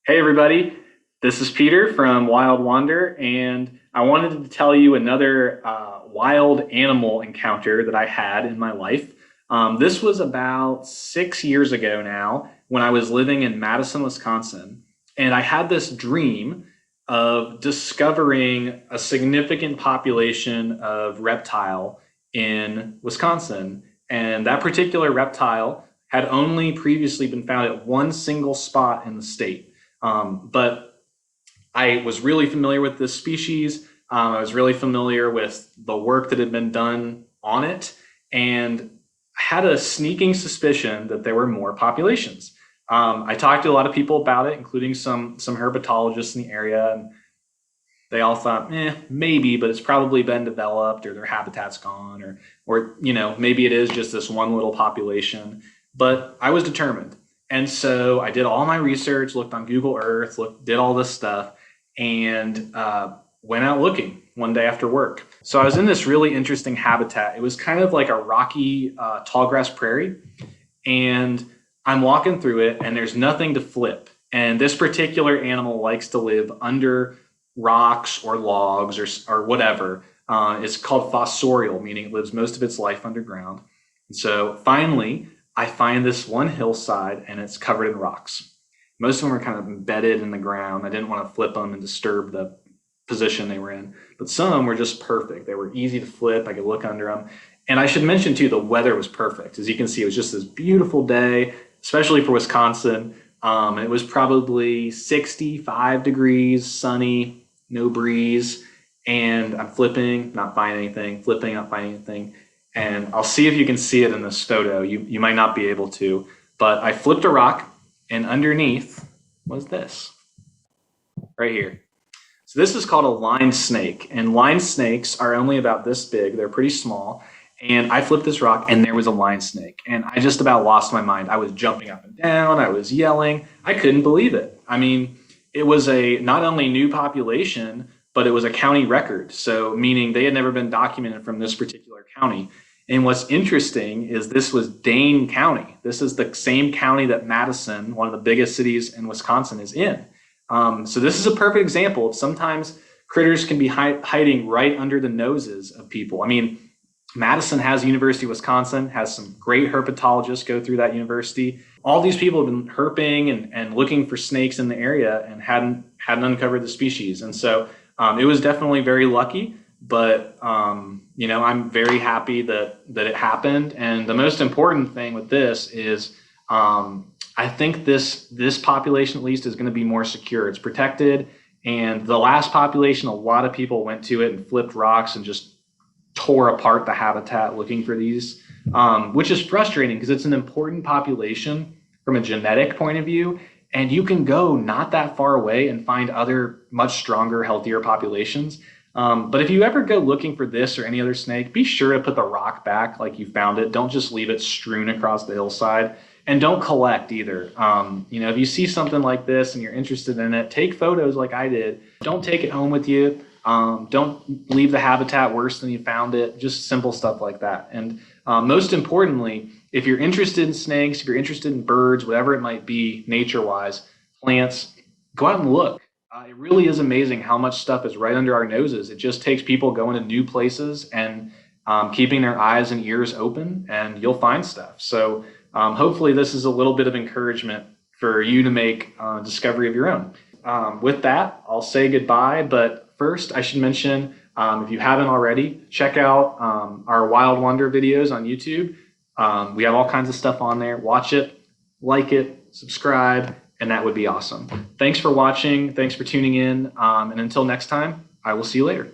Hey everybody, this is Peter from Wild Wander, and I wanted to tell you another wild animal encounter that I had in my life. This was about 6 years ago now when I was living in Madison, Wisconsin, and I had this dream of discovering a significant population of reptile in Wisconsin. And that particular reptile had only previously been found at one single spot in the state. But I was really familiar with this species. I was really familiar with the work that had been done on it, and had a sneaking suspicion that there were more populations. I talked to a lot of people about it, including some herpetologists in the area, and they all thought, maybe, but it's probably been developed, or their habitat's gone, or maybe it is just this one little population. But I was determined. And so I did all my research, looked on Google Earth, did all this stuff, and went out looking one day after work. So I was in this really interesting habitat. It was kind of like a rocky tallgrass prairie, and I'm walking through it, and there's nothing to flip. And this particular animal likes to live under rocks or logs or whatever. It's called fossorial, meaning it lives most of its life underground. And so finally, I find this one hillside, and it's covered in rocks. Most of them are kind of embedded in the ground. I didn't want to flip them and disturb the position they were in, but some of them were just perfect. They were easy to flip. I could look under them. And I should mention too, the weather was perfect. As you can see, it was just this beautiful day, especially for Wisconsin. It was probably 65 degrees, sunny, no breeze, and I'm flipping, not finding anything, flipping, not finding anything. And I'll see if you can see it in this photo. You might not be able to, but I flipped a rock, and underneath was this right here. So this is called a line snake, and line snakes are only about this big. They're pretty small. And I flipped this rock, and there was a line snake, and I just about lost my mind. I was jumping up and down. I was yelling. I couldn't believe it. I mean, it was a not only new population, but it was a county record. So meaning they had never been documented from this particular county. And what's interesting is this was Dane County. This is the same county that Madison, one of the biggest cities in Wisconsin, is in. So this is a perfect example of sometimes critters can be hiding right under the noses of people. I mean, Madison has University of Wisconsin, has some great herpetologists go through that university. All these people have been herping and looking for snakes in the area and hadn't uncovered the species. And so it was definitely very lucky, but I'm very happy that it happened. And the most important thing with this is I think this population at least is going to be more secure. It's protected. And the last population, a lot of people went to it and flipped rocks and just tore apart the habitat looking for these, which is frustrating because it's an important population from a genetic point of view. And you can go not that far away and find other much stronger, healthier populations. But if you ever go looking for this or any other snake, be sure to put the rock back like you found it. Don't just leave it strewn across the hillside. And don't collect either. If you see something like this and you're interested in it, take photos like I did. Don't take it home with you. Don't leave the habitat worse than you found it. Just simple stuff like that. And most importantly, if you're interested in snakes, if you're interested in birds, whatever it might be, nature-wise, plants, go out and look. It really is amazing how much stuff is right under our noses. It just takes people going to new places and keeping their eyes and ears open, and you'll find stuff. So hopefully this is a little bit of encouragement for you to make discovery of your own. With that, I'll say goodbye, but first I should mention, if you haven't already, check out our Wild Wonder videos on YouTube. We have all kinds of stuff on there. Watch it, like it, subscribe, and that would be awesome. Thanks for watching. Thanks for tuning in. And until next time, I will see you later.